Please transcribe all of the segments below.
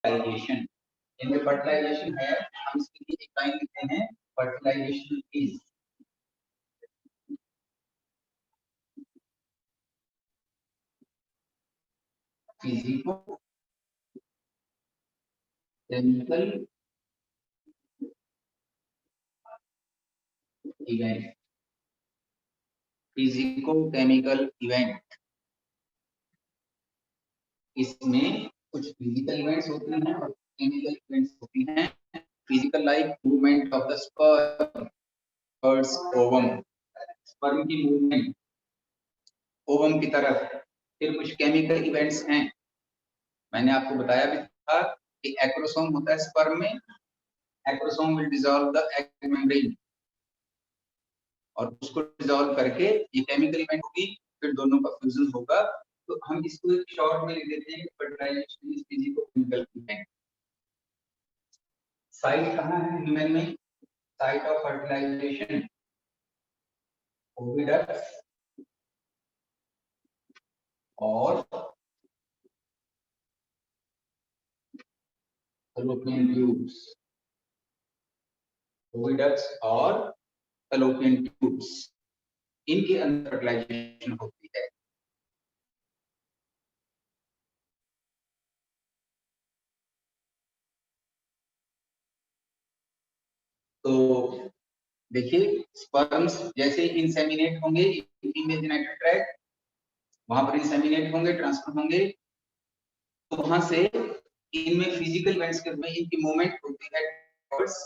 Fertilisation. इनमें fertilisation है, हम इसके लिए एक लाइन लिखते हैं, fertilization is physico chemical event. Physico chemical event, इसमें कुछ फिजिकल इवेंट्स होती हैं और केमिकल इवेंट्स होती हैं। Physical like movement of the sperm towards ovum, sperm की मूवमेंट ओवम की तरफ। फिर कुछ केमिकल इवेंट्स हैं, मैंने आपको बताया भी था कि एक्रोसोम होता है स्पर्म में, acrosome will dissolve the egg membrane और उसको डिसॉल्व करके ये केमिकल इवेंट होगी, फिर दोनों का फ्यूजन होगा। तो हम इसको एक शॉर्ट में लिख देते हैं कि fertilization is physico chemical event. Site कहाँ है ह्यूमन में? साइट ऑफ फर्टिलाइजेशन ओविडक्ट्स और फैलोपियन ट्यूब्स, ओविडक्ट्स और फैलोपियन ट्यूब्स, इनके अंदर फर्टिलाइजेशन होती है। तो देखिए, स्पर्म्स जैसे इंसेमिनेट होंगे फीमेल जेनेटिक ट्रैक्ट, वहां पर इंसेमिनेट होंगे, ट्रांसफर होंगे, तो वहां से इनमें फिजिकल इवेंट्स के रूप में इनकी मूवमेंट होती है टुवर्ड्स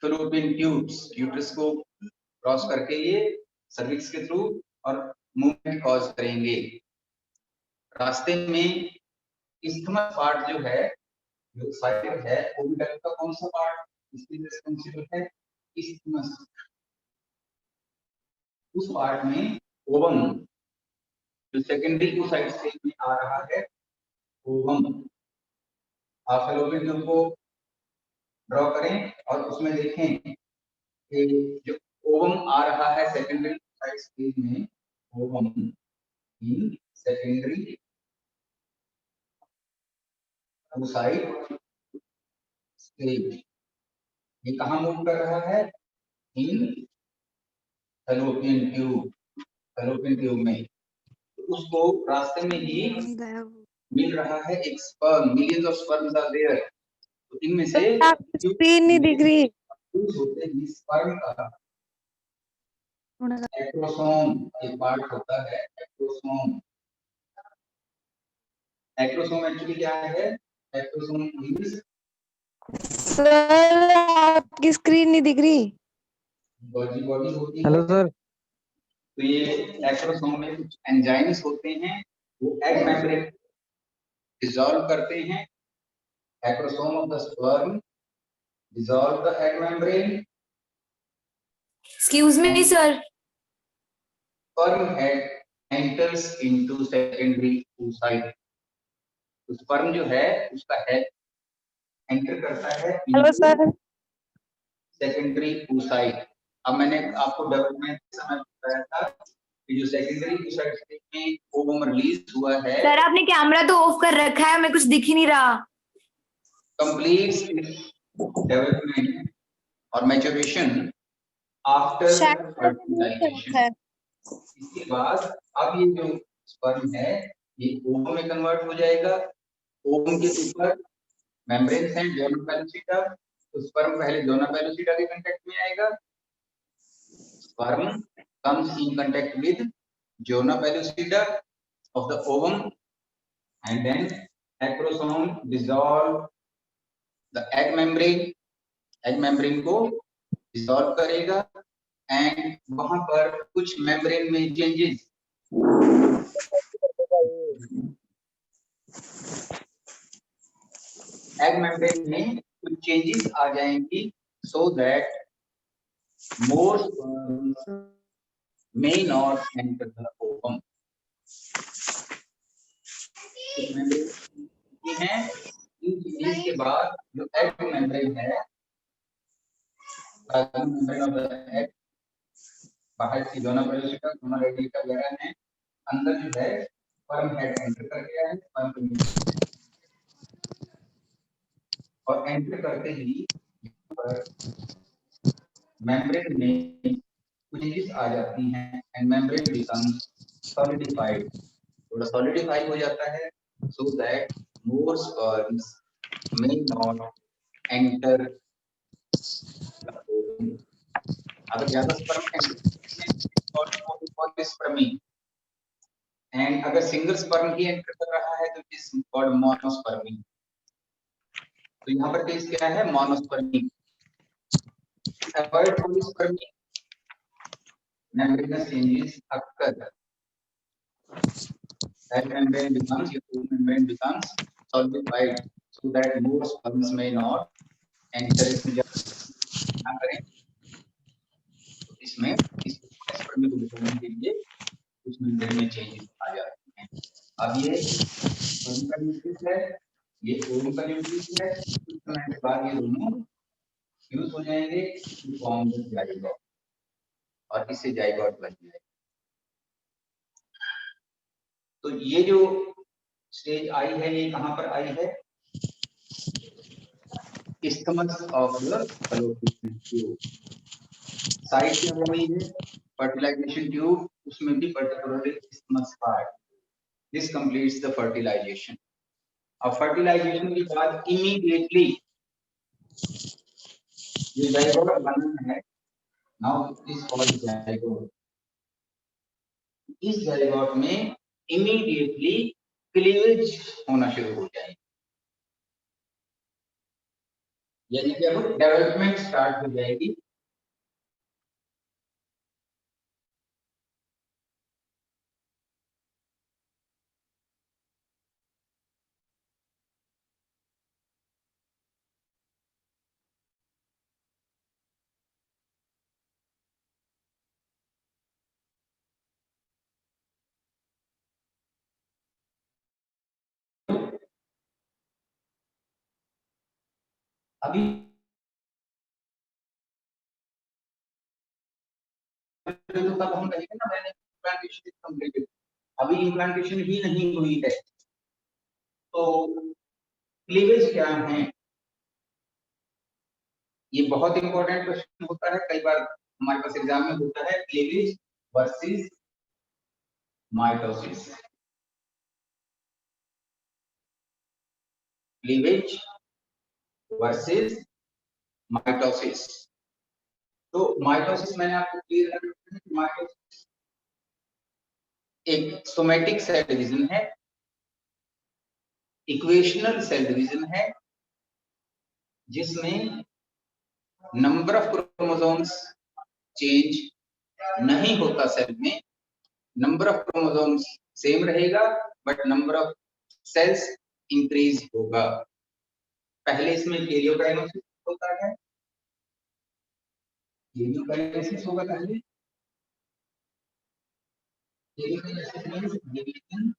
फैलोपियन ट्यूब्स, यूट्रस को क्रॉस करके ये सर्विक्स के थ्रू और मूवमेंट कॉज करेंगे। रास्ते में इस्थमस पार्ट जो है, जो साइड है, ओविडक्ट का कौन सा पार्ट इसकी रिस्पांसिबल है? इस्थमस। उस पार्ट में ओवम जो सेकेंडरी ओसाइट स्टेज में आ रहा है, ओवम। आप फैलोपियन ट्यूब को ड्रॉ करें और उसमें देखें कि जो ओवम आ रहा है सेकेंडरी ओसाइट स्टेज में, ovum in secondary oocyte stage, ये कहाँ मूव कर रहा है? इन फैलोपियन ट्यूब, फैलोपियन ट्यूब में। तो उसको रास्ते में ही मिल रहा है एक sperm, millions of sperms are there, तो इनमें से स्क्रीन नहीं दिख रही, होते हैं स्पर्म का एक्रोसोम एक पार्ट होता है, एक्रोसोम। एक्रोसोम एक्चुअली क्या है? एक्रोसोम इज सर आपकी स्क्रीन नहीं दिख रही। बॉडी होती है। Hello sir. तो ये एक्रोसोम में कुछ एंजाइम्स होते हैं, वो एग मेम्ब्रेन डिसॉल्व करते हैं। Acrosome of the sperm dissolve the egg membrane. Excuse me, sir. Sperm head enters into secondary oocyte. तो sperm जो है उसका head enter करता है हेलो सर। secondary oocyte। अब मैंने आपको डेवलपमेंट समय बताया था कि जो secondary oocyte स्टेज में ओवम रिलीज हुआ है, सर आपने कैमरा तो ऑफ कर रखा है, हमें कुछ दिख ही नहीं रहा। completes development और maturation after fertilization। इसके बाद अब ये जो स्पर्म है ये ओवम में कन्वर्ट हो जाएगा। ओवम के ऊपर मेम्ब्रेन्स हैं, जोना पेलोसिटा, तो स्पर्म पहले जोना पेलोसिटा के कांटेक्ट में आएगा। Sperm comes in contact with zona of the ovum and then acrosome dissolve the egg membrane, egg membrane को डिसॉल्व करेगा एंड वहां पर कुछ मेम्ब्रेन में चेंजेस, एग मेम्ब्रेन में कुछ चेंजेस आ जाएंगी so that more sperms may not enter the ovum। ये हैं इन चेंजेस के बाद जो एग मेम्ब्रेन है, मेम्ब्रेन ऑफ द एग, बाहर की जोना पेलोसिटा, जोना रेडियटा वगैरह है, अंदर जो है स्पर्म हेड एंटर कर गया है स्पर्म और एंटर करते ही मेम्ब्रेन में चेंजेस आ जाती हैं एंड मेम्ब्रेन बिकम्स सॉलिडिफाइड, थोड़ा सॉलिडिफाई हो जाता है so that more sperms may not enter the ovum. अगर ज्यादा स्पर्म एंटर पॉलीस्पर्मी एंड अगर सिंगल स्पर्म ही एंटर कर रहा है तो इट इज कॉल्ड मोनोस्पर्मी। तो यहाँ पर केस क्या है monospermy. Avoid polyspermy membranous changes occur that membrane becomes solidified so that more sperms may not enter इसमें क्या करें तो इसमें इस स्पर्म को बिठाने के लिए कुछ मेम्ब्रेन में चेंजेस आ जाते हैं। अब ये स्पर्म का न्यूक्लियस है ये ओवम का न्यूक्लियस है कुछ समय के बाद ये दोनों फ्यूज हो जाएंगे टू फॉर्म द जाइगोट और इससे जाइगोट बन जाएगा। तो ये जो स्टेज आई है ये कहां पर आई है isthmus of the fallopian tube side में हो गई है fertilization tube उसमें भी particularly isthmus part this completes the fertilization। अब fertilization के बाद immediately ये जाइगोट बनना है now this is called zygote. इस जाइगोट में immediately क्लीवेज होना शुरू हो जाएगा यानी कि अब डेवलपमेंट स्टार्ट हो जाएगी। अभी तो तब हम कहेंगे ना मैंने इम्प्लांटेशन कंप्लीटेड अभी इम्प्लांटेशन ही नहीं हुई है तो क्लीवेज क्या है ये बहुत इंपॉर्टेंट क्वेश्चन होता है कई बार हमारे पास एग्जाम में होता है cleavage versus mitosis. Cleavage versus mitosis तो माइटोसिस मैंने आपको क्लियर कर दिया है माइटोसिस एक सोमैटिक सेल डिवीजन है इक्वेशनल सेल डिवीजन है जिसमें नंबर ऑफ क्रोमोसोम्स चेंज नहीं होता सेल में नंबर ऑफ क्रोमोसोम्स सेम रहेगा but number of cells increase होगा। पहले इसमें कैरियोकाइनेसिस होता है कैरियोकाइनेसिस होगा पहले karyokinesis means division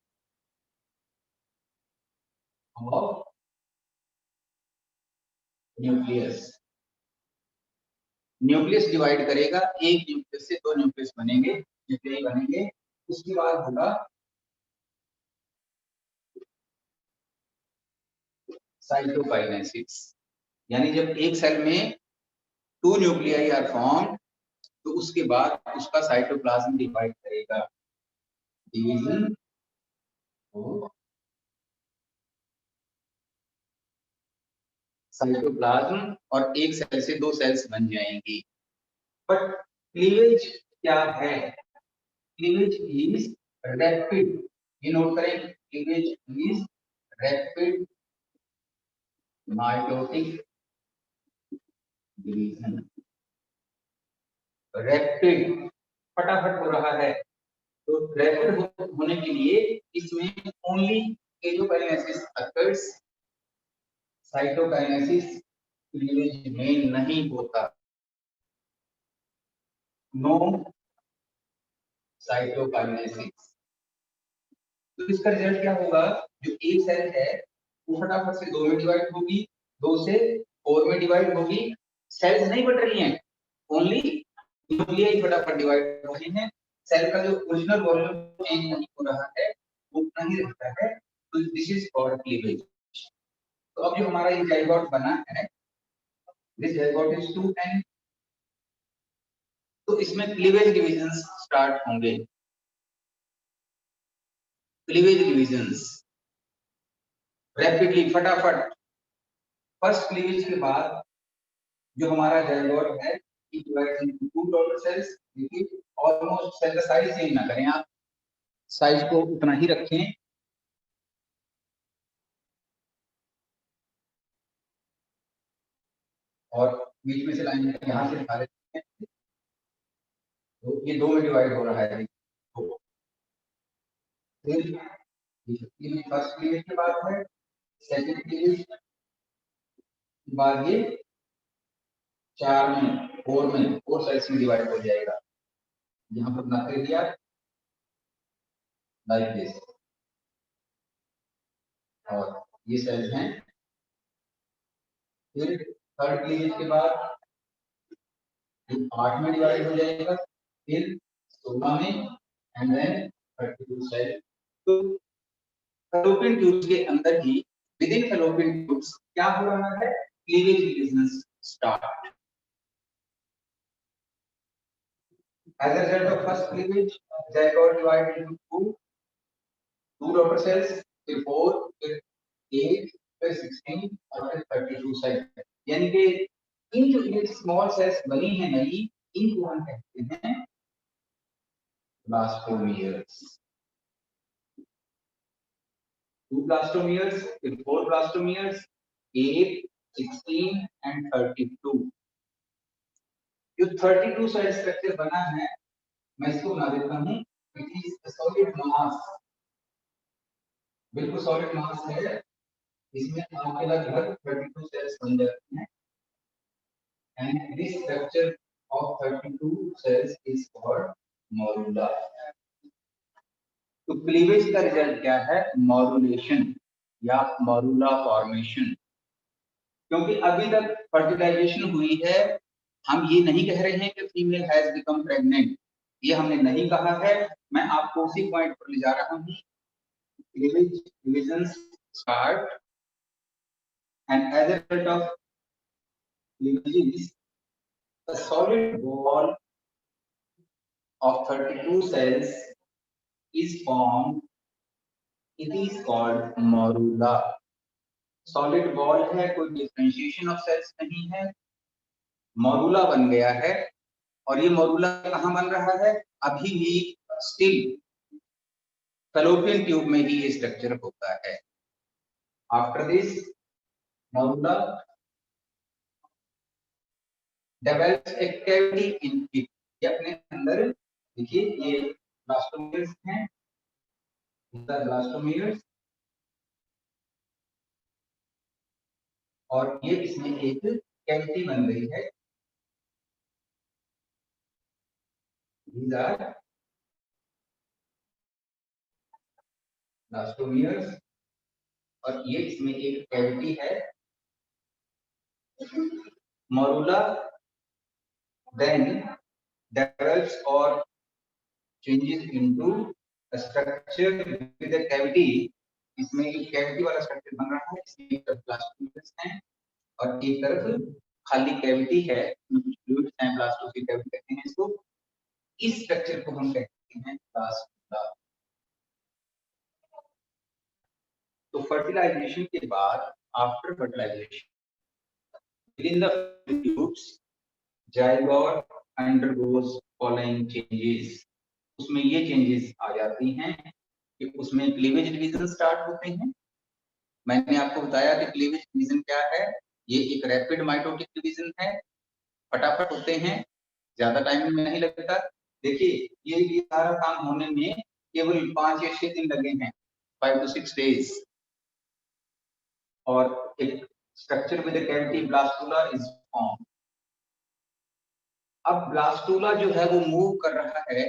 of nucleus nucleus divide करेगा एक न्यूक्लियस से दो न्यूक्लियस बनेंगे न्यूक्लियाई बनेंगे उसके बाद होगा साइटोकाइनेसिस यानी जब एक सेल में टू न्यूक्लियाई आर फॉर्म तो उसके बाद उसका साइटोप्लाज्म डिवाइड करेगा डिवीजन साइटोप्लाज्म और एक सेल से दो सेल्स बन जाएंगी। बट क्लीवेज क्या है क्लीवेज इज रैपिड ये नोट करें cleavage is rapid mitotic division rapid फटाफट हो रहा है तो रैपिड होने के लिए इसमें only karyokinesis occurs cytokinesis cleavage में नहीं होता नो साइटोकाइनेसिस। तो इसका रिजल्ट क्या होगा जो एक सेल है वो फटाफट से दो में डिवाइड होगी दो से फोर में डिवाइड होगी सेल्स नहीं बढ़ रही हैं ओनली न्यूक्लियाई फटाफट डिवाइड हो रही हैं सेल का जो ओरिजिनल वॉल्यूम चेंज नहीं हो रहा है उतना ही रहता है, तो दिस इज कॉल्ड क्लीवेज। तो अब जो हमारा ये जाइगोट बना है, दिस जाइगोट इज 2n, तो इसमें क्लीवेज डिविजन्स स्टार्ट होंगे। क्लीवेज डिविजन्स रैपिडली, फटाफट। फर्स्ट क्लीवेज के बाद जो हमारा जाइगोट है, it divides into two daughter cells। देखिए ऑलमोस्ट सेल का साइज चेंज ना करें आप, साइज को उतना ही रखें। और बीच में से लाइन यहाँ से निकाले, तो ये दो में डिवाइड हो रहा है। तो फिर ये फर्स्ट क्लीवेज की बात है, सेकंड क्लीवेज के बाद ये चार में, फोर सेल्स में डिवाइड हो जाएगा। यहाँ पर बना कर दिया लाइक दिस, और ये सेल्स हैं। फिर थर्ड क्लीवेज के बाद 8 में डिवाइड हो जाएगा, फिर 16 में, एंड देन 32 सेल। तो फैलोपियन ट्यूब्स के अंदर ही, विद इन फैलोपियन ट्यूब्स क्या हो रहा है, cleavage division start. As a result of first cleavage, zygote divided into two daughter cells, फिर 4, फिर 8, फिर 16 और फिर 32 सेल। यानी कि इन जो ये स्मॉल सेल्स बनी है नई, इनको हम कहते हैं ब्लास्टोमियर्स। 2 ब्लास्टोमियर्स, फिर 4 ब्लास्टोमियर्स, 8, 16 एंड 32। जो 32 सेल स्ट्रक्चर बना है, मैं इसको बना देता हूँ। इट इज सॉलिड मास, बिल्कुल सॉलिड मास है। इसमें आपके लगभग 32 सेल्स बन जाते हैं, and this structure of 32 cells is called morula. तो क्लीवेज का रिजल्ट क्या है, मॉरुलेशन या मॉरुला फॉर्मेशन। क्योंकि अभी तक फर्टिलाइजेशन हुई है, हम ये नहीं कह रहे हैं कि फीमेल हैज बिकम प्रेग्नेंट, ये हमने नहीं कहा है। मैं आपको उसी पॉइंट पर ले जा रहा हूँ। Cleavage divisions start, and as a result of cleavages, a solid wall of 32 cells is formed. It is called morula. Solid wall है, कोई differentiation of cells नहीं है, morula बन गया है। और ये morula कहाँ बन रहा है, अभी भी still fallopian tube में ही ये स्ट्रक्चर होता है। After this, morula develops a cavity in it। ये अपने अंदर, देखिए ये ब्लास्टोमियर्स हैं, ब्लास्टोमियर्स, और ये इसमें एक कैविटी बन रही है। These are ब्लास्टोमियर्स, और ये इसमें एक कैविटी है, मॉरुला। then develops or changes into a structure with a cavity। इसमें एक कैविटी वाला स्ट्रक्चर बन रहा है, इसमें एक तरफ ब्लास्टोमियर्स हैं और एक तरफ खाली कैविटी है, इसमें कुछ फ्लूइड्स हैं, ब्लास्टोसिल कैविटी कहते हैं इसको। इस स्ट्रक्चर को हम कहते हैं ब्लास्टोला। तो फर्टिलाइजेशन के बाद, after fertilization, within the tubes, zygote undergoes following changes। उसमें ये चेंजेस आ जाती हैं कि उसमें क्लीवेज डिवीजन स्टार्ट होते हैं। मैंने आपको बताया कि क्लीवेज डिवीजन क्या है, ये एक रैपिड माइटोटिक डिवीजन है, फटाफट होते हैं, ज्यादा टाइम में नहीं लगता। देखिए ये सारा काम होने में केवल 5 या 6 दिन लगे हैं, 5 to 6 days। और एक structure with cavity blastula is form. अब ब्लास्टुला जो है वो मूव कर रहा है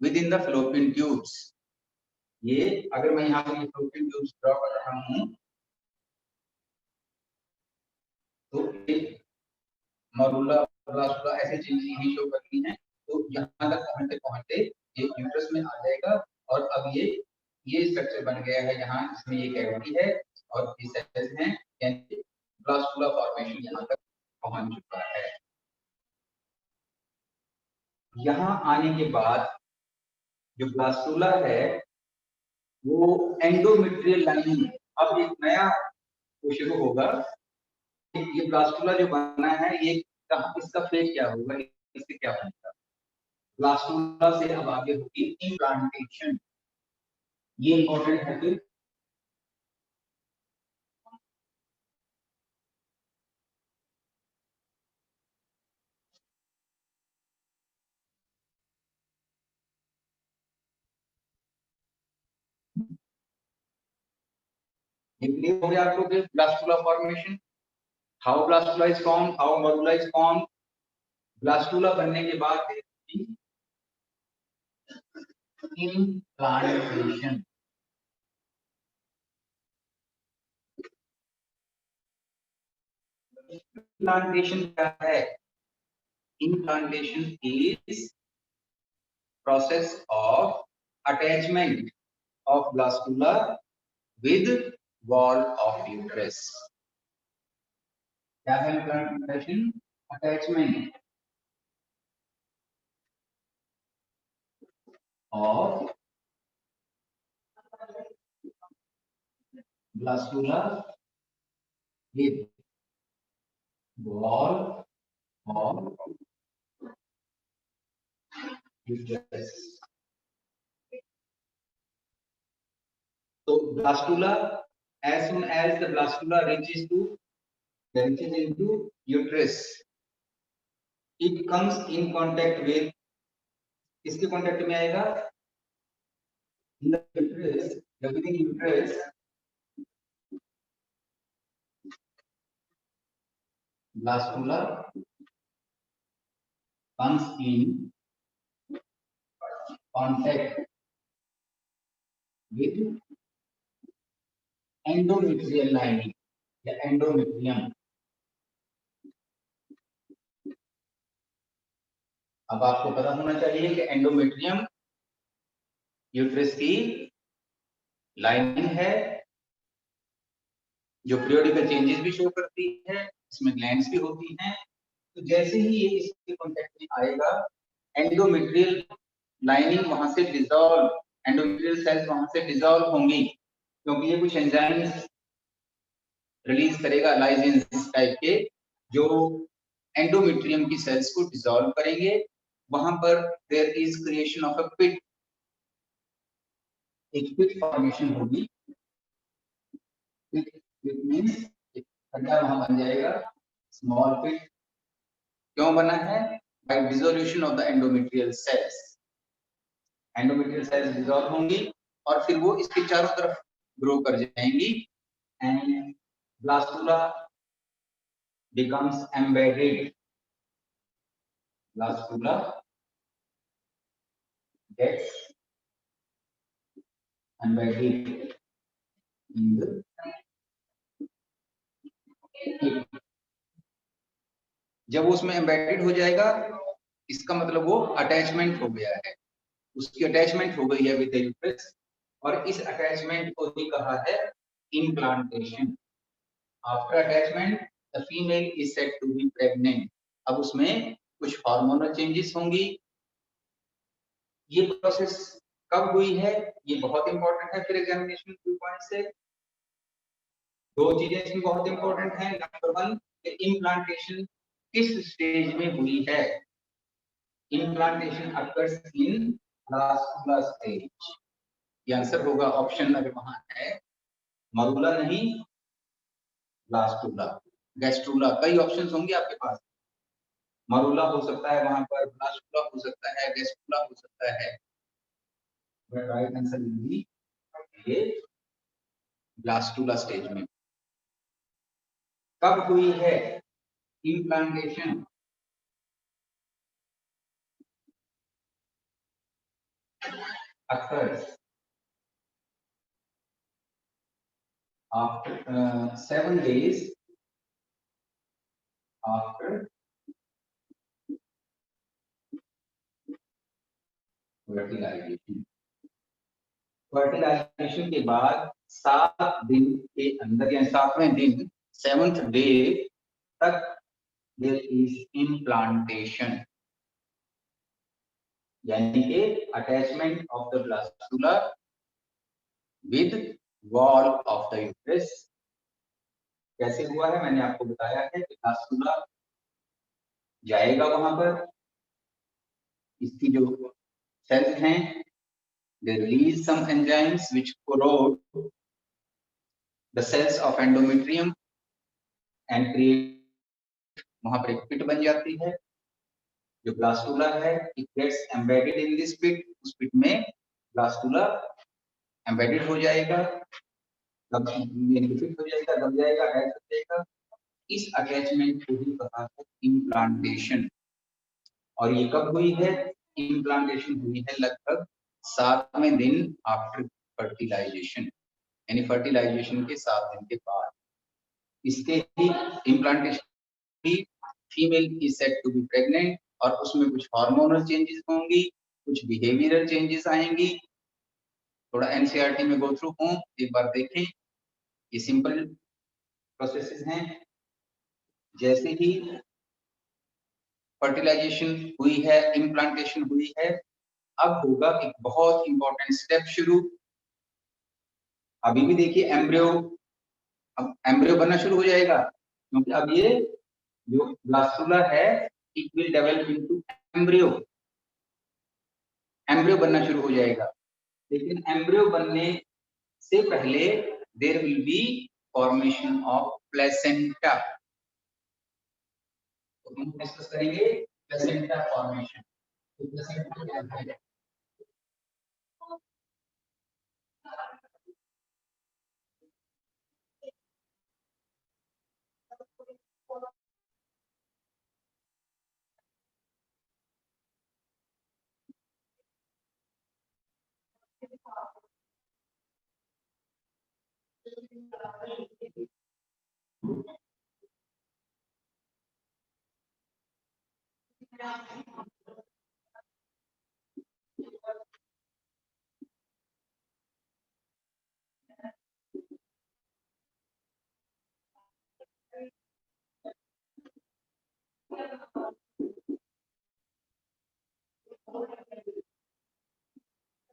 with in the fallopian tubes. ये अगर मैं यहाँ पर फैलोपियन ट्यूब्स ड्रॉ कर रहा हूँ, तो एक मॉरुला, ब्लास्टुला ऐसे चीजें यही शो करती हैं। तो यहाँ तक पहुंचते पहुंचते एक यूट्रस में आ जाएगा, और अब ये स्ट्रक्चर बन गया है यहाँ, इसमें ये कैविटी है और ये सेल्स हैं, यानी ब्लास्टुला फॉर्मेशन यहाँ तक पहुंच चुका है। यहाँ आने के बाद जो ब्लास्टुला है वो एंडोमेट्रियल लाइनिंग, अब एक नया वो शुरू होगा। ये ब्लास्टुला जो बना है ये इसका फेज क्या होगा, इससे क्या बनेगा। ब्लास्टुला से अब आगे होगी इम्प्लांटेशन, ये इंपॉर्टेंट है। फिर ये क्लियर हो गया आपको कि blastula formation, how blastula is form, how morula is form. Blastula बनने के बाद इम्प्लांटेशन, इम्प्लांटेशन क्या है? Implantation is process of attachment of blastula with wall of uterus. क्या है implantation? Attachment of blastula with wall of uterus. So blastula, as soon as the blastula reaches into uterus, it comes in contact with, किसके contact में आएगा? In the uterus, within uterus, blastula comes in contact with endometrial lining या endometrium। अब आपको पता होना चाहिए कि एंडोमेट्रियम यूट्रस की लाइनिंग है जो पीरियोडिकल चेंजेस भी शो करती है, इसमें ग्लैंड्स भी होती हैं। तो जैसे ही ये इसके कांटेक्ट में आएगा, एंडोमेट्रियल लाइनिंग वहां से डिसॉल्व, एंडोमेट्रियल सेल्स वहां से डिसॉल्व होंगी, क्योंकि ये कुछ एंजाइम्स रिलीज करेगा, लाइजेंस टाइप के, जो एंडोमेट्रियम की सेल्स को डिसॉल्व करेंगे। वहां पर there is creation of a pit, एक पिट फॉर्मेशन होगी। पिट मींस एक खड्डा वहां बन जाएगा, स्मॉल पिट। क्यों बना है? By dissolution of the endometrial cells. Endometrial cells dissolve होंगी और फिर वो इसके चारों तरफ ग्रो कर जाएंगी and blastula becomes embedded. Blastula gets embedded in the tip. जब वो उसमें एम्बेडेड हो जाएगा, इसका मतलब वो अटैचमेंट हो गया है, उसकी अटैचमेंट हो गई है विद द यूट्रस, और इस अटैचमेंट को ही कहा है implantation. After attachment the female is said to be pregnant. अब उसमें कुछ हार्मोनल चेंजेस होंगी। ये प्रोसेस कब हुई है, ये बहुत इंपॉर्टेंट है। फिर एग्जामिनेशन व्यू पॉइंट से दो चीजें इसमें बहुत इंपॉर्टेंट है। नंबर वन, इम्प्लांटेशन किस स्टेज में हुई है? Implantation occurs in blastula stage. ये आंसर होगा ऑप्शन अगर वहां है, मरूला नहीं, ब्लास्टुला, गैस्ट्रुला, कई ऑप्शंस होंगे आपके पास। मरूला हो सकता है वहां पर, ब्लास्टुला हो सकता है, गैस्ट्रुला हो सकता है, but right answer will be ये ब्लास्टुला स्टेज में। कब हुई है implantation? occurs after 7 days after fertilization। Fertilization के बाद 7 दिन के अंदर या 7वें दिन 7th डे तक देयर इज इम्प्लांटेशन, यानी कि attachment of the blastula with wall of the uterus. कैसे हुआ है मैंने आपको बताया है कि ब्लास्टुला जाएगा वहां पर, इसकी जो सेल्स हैं they release some enzymes which corrode the cells of endometrium and create, वहां पर एक पिट बन जाती है जो ब्लास्टुला है, it gets embedded in this pit, उस पिट में ब्लास्टुला एम्बेडेड हो जाएगा, दब यानी कि फिट हो जाएगा, दब जाएगा, अटैच हो जाएगा। इस अटैचमेंट को ही कहा है इम्प्लांटेशन। और ये कब हुई है? इम्प्लांटेशन हुई है लगभग 7वें दिन आफ्टर फर्टिलाइजेशन, यानी फर्टिलाइजेशन के 7 दिन के बाद। इसके ही इम्प्लांटेशन ही female is said to be pregnant, और उसमें कुछ हार्मोनल चेंजेस होंगी, कुछ बिहेवियरल चेंजेस आएंगी। थोड़ा एनसीईआरटी में गो थ्रू हूं, एक बार देखें। ये सिंपल प्रोसेसेस हैं। जैसे ही फर्टिलाइजेशन हुई है, इम्प्लांटेशन हुई है, अब होगा एक बहुत इंपॉर्टेंट स्टेप शुरू। अभी भी देखिए एम्ब्रियो, अब एम्ब्रियो बनना शुरू हो जाएगा, क्योंकि अब ये जो ब्लास्टुला है it will develop into embryo, embryo बनना शुरू हो जाएगा। लेकिन एम्ब्रियो बनने से पहले there will be formation of placenta. तो हम डिस्कस करेंगे प्लेसेंटा फॉर्मेशन। तो प्लेसेंटा क्या है?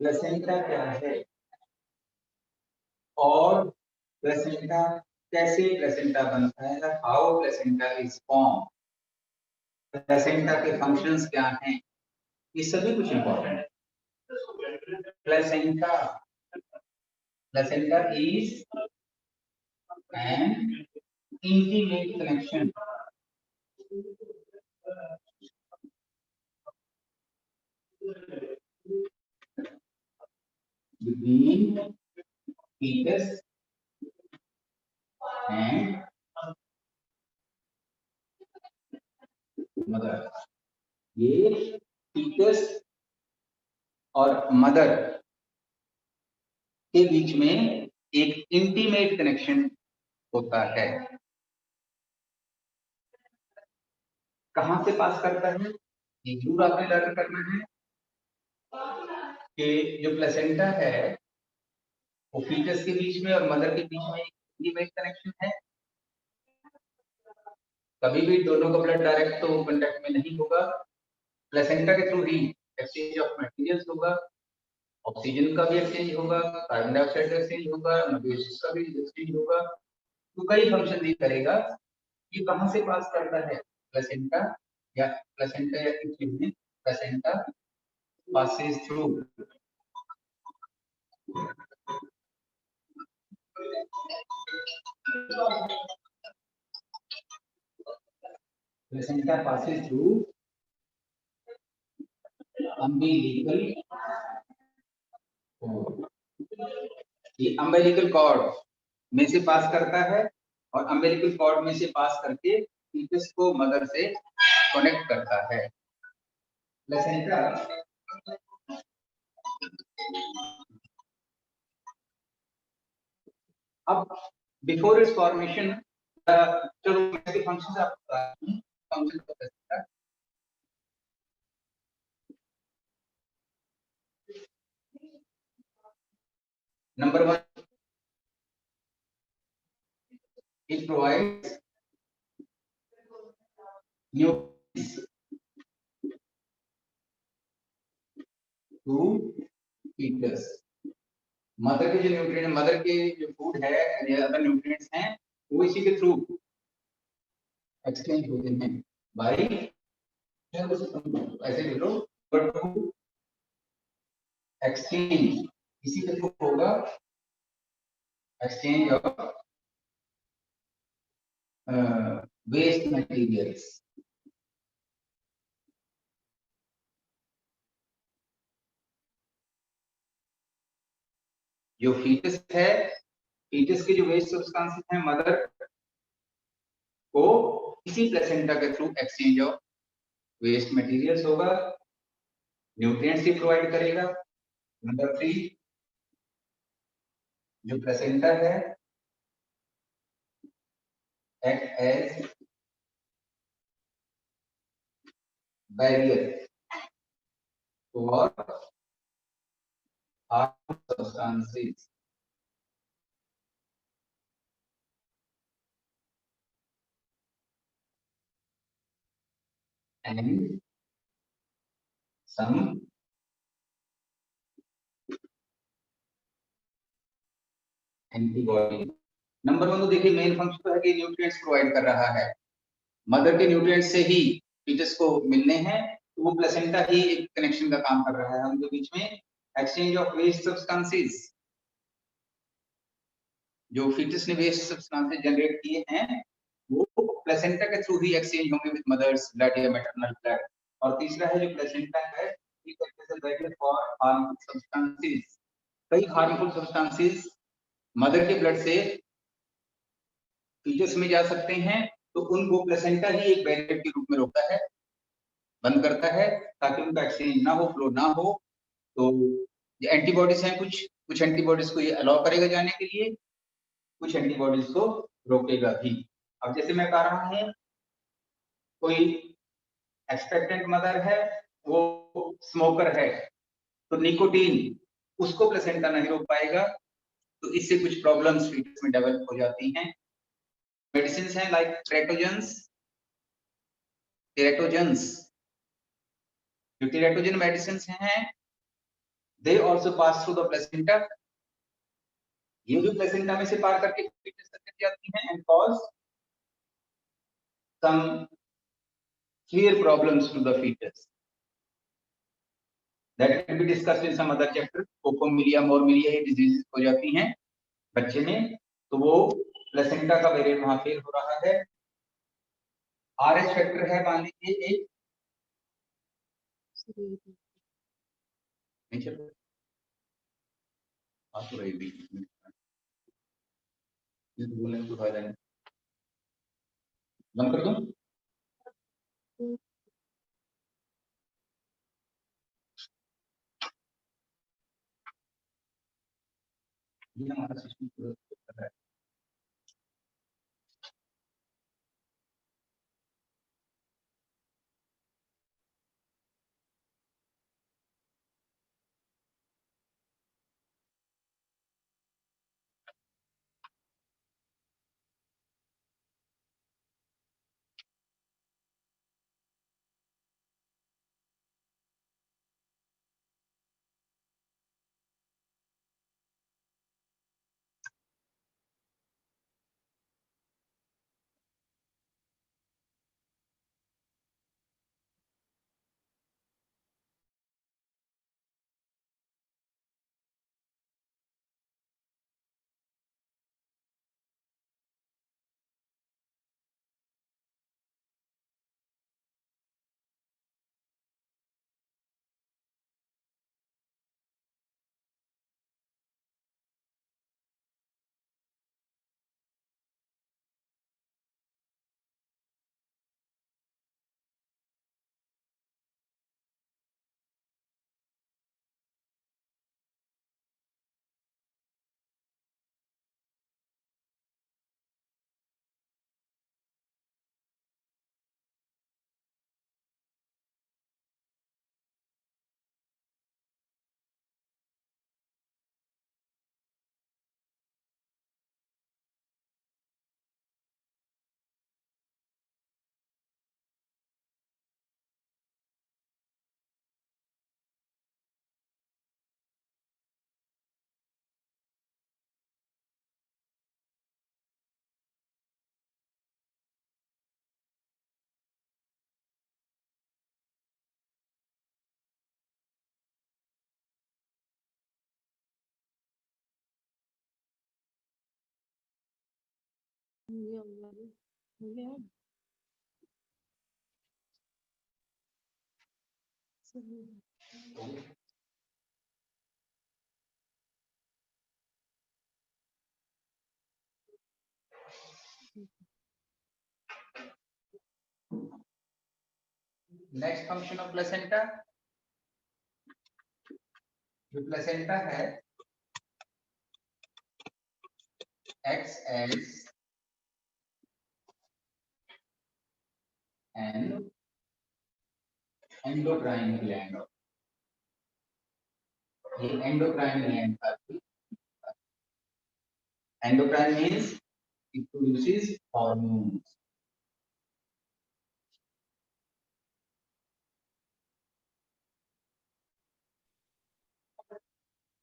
प्लेसेंटा क्या है और प्लेसेंटा कैसे प्लेसेंटा बनता है, how placenta is form, placenta के फंक्शंस क्या हैं, ये सभी कुछ इंपॉर्टेंट है। Placenta, placenta is an intimate connection between fetus and mother। ये fetus और मदर के बीच में एक इंटीमेट कनेक्शन होता है। कहां से पास करता है, ये जरूर आपने लर्न करना है कि जो प्लेसेंटा है वो फीटस के बीच में और मदर के बीच में एक इंटीमेट कनेक्शन है। कभी भी दोनों का ब्लड डायरेक्ट तो कांटेक्ट में नहीं होगा, प्लेसेंटा के through he exchange of materials होगा, ऑक्सीजन का भी एक्सचेंज होगा, कार्बन डाइऑक्साइड का एक्सचेंज होगा, न्यूट्रिएंट्स का भी एक्सचेंज होगा, तो कई फंक्शन ये करेगा। ये कहां से पास करता है, प्लेसेंटा या placenta passes through placenta passes through umbilical cord। ये umbilical cord में से पास करता है और umbilical cord में से पास करके फीटस को मदर से कनेक्ट करता है। प्लेसेंटा अब बिफोर इट्स फॉर्मेशन, चलो इसके फंक्शंस आप function Number one, it provides nutrients to fetus. Mother के जो न्यूट्रिएंट, मदर के जो फूड है या अदर न्यूट्रिएंट्स हैं वो इसी के थ्रू एक्सचेंज होते हैं बाय, ऐसे लिख लो, बट एक्सचेंज इसी के थ्रू होगा, एक्सचेंज ऑफ वेस्ट मटेरियल्स। जो फीटस है, फीटस के जो वेस्ट सब्सटेंसेस हैं मदर को इसी प्लेसेंटा के through exchange of waste materials होगा, न्यूट्रिएंट्स ही प्रोवाइड करेगा। नंबर 3, जो प्लेसेंटा है act as barrier for harmful substances and some antibody. Number 1 तो देखिए मेन फंक्शन तो है कि न्यूट्रिएंट्स प्रोवाइड कर रहा है, मदर के न्यूट्रिएंट्स से ही फीटस को मिलने हैं, तो वो प्लेसेंटा ही एक कनेक्शन का काम कर रहा है हम बीच में, एक्सचेंज ऑफ वेस्ट सब्सटेंसेस। जो फीटस ने वेस्ट सब्सटेंसेस जनरेट किए हैं वो प्लेसेंटा के थ्रू ही एक्सचेंज होंगे विद मदर्स ब्लड या मैटरनल ब्लड। और तीसरा है जो प्लेसेंटा है फॉर हार्मफुल सब्सटेंसेस, कई हार्मफुल सब्सटेंसेस मदर के ब्लड से फीटस में जा सकते हैं, तो उनको प्लेसेंटा ही एक बैरियर के रूप में रोकता है, बंद करता है, ताकि उनका एक्सचेंज ना हो, फ्लो ना हो। तो ये एंटीबॉडीज हैं, कुछ एंटीबॉडीज को ये अलाउ करेगा जाने के लिए, कुछ एंटीबॉडीज को रोकेगा भी। अब जैसे मैं कह रहा हूँ कोई एक्सपेक्टेंट मदर है, वो स्मोकर है, तो निकोटीन उसको प्लेसेंटा नहीं रोक पाएगा, तो इससे कुछ प्रॉब्लम्स फीटस में डेवलप हो जाती हैं। मेडिसिन हैं लाइक टेराटोजेंस, जो टेराटोजन मेडिसिन हैं, they also pass through the placenta, ये भी प्लेसेंटा में से पार करके फीटस तक जाती हैं and cause some severe problems to the fetus that can be discussed in some other chapter। कोकोमिलिया, मोरमिलिया ये डिजीजेस हो जाती हैं बच्चे में, तो वो प्लेसेंटा का बैरियर वहां फेल हो रहा है। आरएच फैक्टर है मान लीजिए एक, नहीं चल आ तो रही बीच में, ये तो बोलने को फायदा नहीं, बंद कर दूं? ये हमारा सिस्टम कर रहा है। नेक्स्ट फंक्शन ऑफ प्लेसेंटा, जो प्लेसेंटा है acts as an endocrine gland. ये endocrine gland का endocrine means it produces hormones.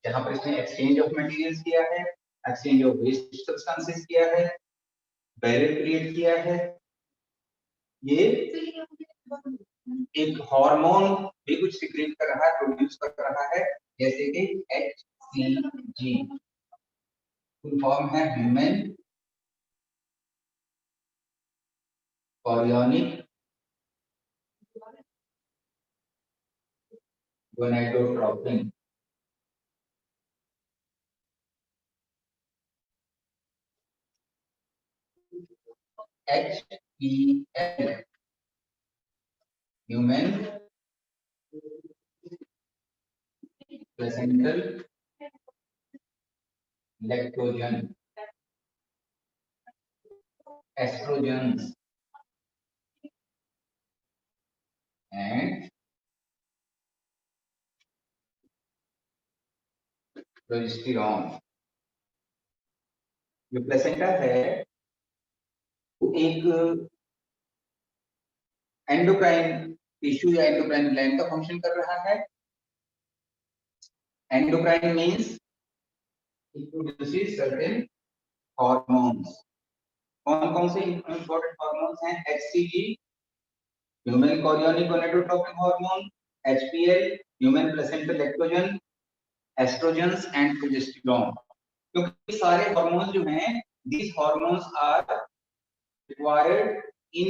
जहां पर इसने एक्सचेंज ऑफ मटेरियल्स किया है, एक्सचेंज ऑफ वेस्ट सब्सटेंसेस किया है, बैरियर क्रिएट किया है, ये एक हार्मोन भी कुछ सिक्रेट कर रहा है, प्रोड्यूस कर रहा है, जैसे कि HCG, फुल फॉर्म है human chorionic gonadotropin. HPL human placental lactogen, estrogens and progesterone. जो प्लेसेंटा है वो एक एंडोक्राइन टिश्यू या एंडोक्राइन ग्लैंड का फंक्शन कर रहा है। Endocrine means it produces certain hormones. कौन कौन से इंपॉर्टेंट हार्मोन्स हैं? HCG human chorionic gonadotropin hormone, HPL human placental lactogen, oestrogens and progesterone. क्योंकि सारे हार्मोन्स जो हैं, these hormones are required in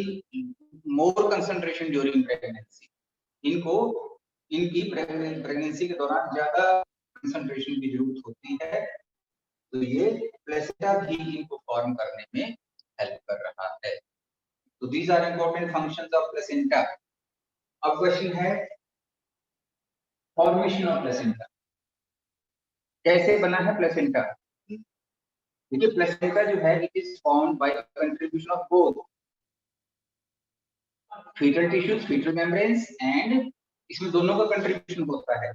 more concentration during pregnancy. इनको इनकी प्रेगनेंसी के दौरान ज्यादा कंसंट्रेशन की जरूरत होती है, तो ये प्लेसेंटा भी इनको फॉर्म करने में हेल्प कर रहा है। तो these are important functions of placenta. अब क्वेश्चन है फॉर्मेशन ऑफ प्लेसेंटा, कैसे बना है प्लेसेंटा? देखिए प्लेसेंटा जो है it is formed by contribution of both fetal tissues, fetal membranes and इसमें दोनों का कंट्रीब्यूशन होता है।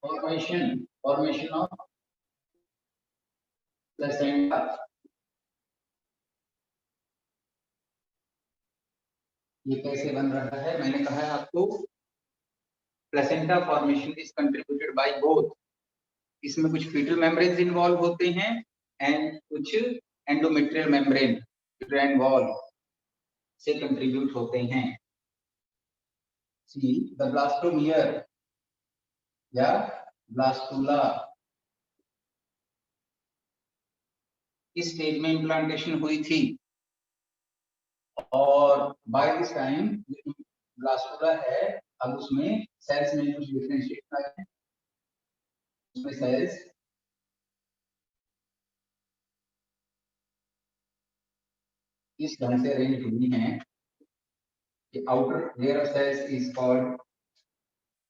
Formation of placenta. ये कैसे बन रहा है? मैंने कहा है आपको placenta formation is contributed by both. इसमें कुछ फीटल मेम्ब्रेन्स इन्वॉल्व होते हैं एंड कुछ एंडोमेट्रियल मेम्ब्रेन यूट्राइन वॉल से कंट्रीब्यूट होते हैं। सी द ब्लास्टोमियर या ब्लास्टुला, इस स्टेज में इम्प्लांटेशन हुई थी और बाय दिस टाइम ब्लास्टुला है, अब उसमें सेल्स में कुछ डिफरेंशिएशन आए हैं। उसमें सेल्स इस ढंग से अरेंज हुई हैं कि outer layer of cells is called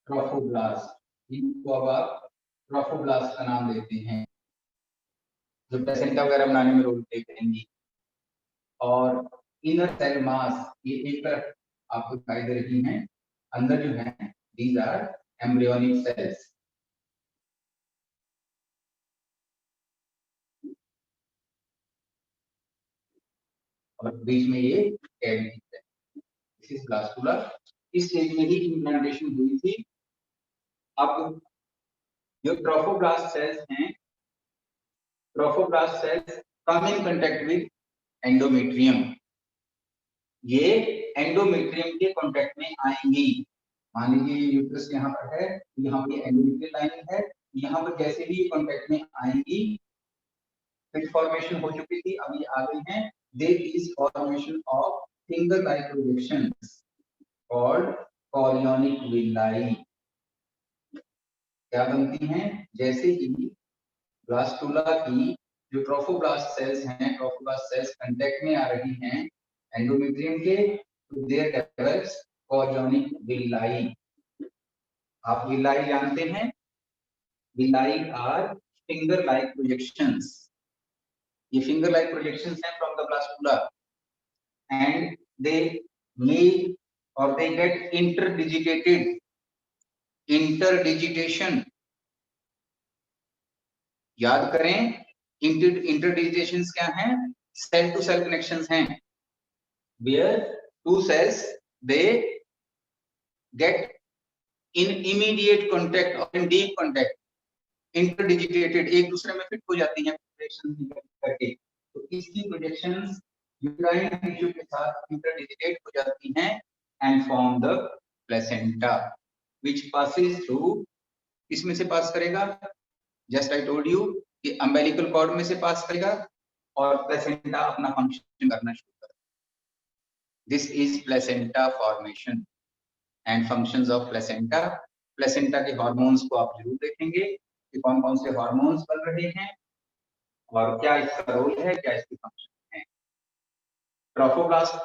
trophoblast. इनको अब आप ट्रोफोब्लास्ट का नाम देते हैं, जो प्लेसेंटा वगैरह बनाने में रोल प्ले करेंगी। और इनर सेल मास ये एक तरफ आपको दिखाई दे रही हैं, अंदर जो है दीज आर एम्ब्रियोनिक सेल्स। और बीच में ये कैविटी है, दिस इज ब्लास्टुला। इस स्टेज में ही इम्प्लांटेशन हुई थी। अब जो ट्रोफोब्लास्ट सेल्स हैं, trophoblast sales come in contact with endometrium, ये एंडोमेट्रियम के कांटेक्ट में आएंगी। मान लीजिए यूट्रस यहाँ पर है, यहाँ पे एंडोमेट्रियल लाइनिंग है, यहाँ पर जैसे भी कांटेक्ट में आएंगी, फिट फॉर्मेशन हो चुकी थी, अब ये आ गई हैं, there is formation of finger like projections called chorionic villi. क्या बनती हैं, जैसे कि ब्लास्टुला की जो ट्रोफोब्लास्ट सेल्स हैं, ट्रोफोब्लास्ट सेल्स कांटेक्ट में आ रही हैं एंडोमेट्रियम के, तो देयर डेवलप्स कॉरियोनिक विलाई। आप विलाई जानते हैं, villi are finger like projections. ये फिंगर लाइक प्रोजेक्शंस हैं from the blastula and they may or they get interdigitated, interdigitation याद करें, interdigitations क्या हैं, सेल टू सेल कनेक्शंस हैं, where two cells they get in immediate contact or in deep contact, interdigitated, एक दूसरे में fit हो जाती हैं प्रोजेक्शन करके, तो इसकी प्रोजेक्शंस यूट्राइन टिश्यू के साथ इंटरडिजिटेट हो जाती हैं and form the placenta which passes through, इसमें से पास करेगा, जस्ट आई टोल्ड यू कि अम्बिलिकल कॉर्ड में से पास करेगा और प्लेसेंटा अपना फंक्शन करना शुरू करेगा। This is placenta formation and functions of placenta. Placenta के हार्मोन्स को आप जरूर देखेंगे कि कौन कौन से हार्मोन्स बन रहे हैं और क्या इसका रोल है, क्या इसकी फंक्शन है। ट्रोफोब्लास्ट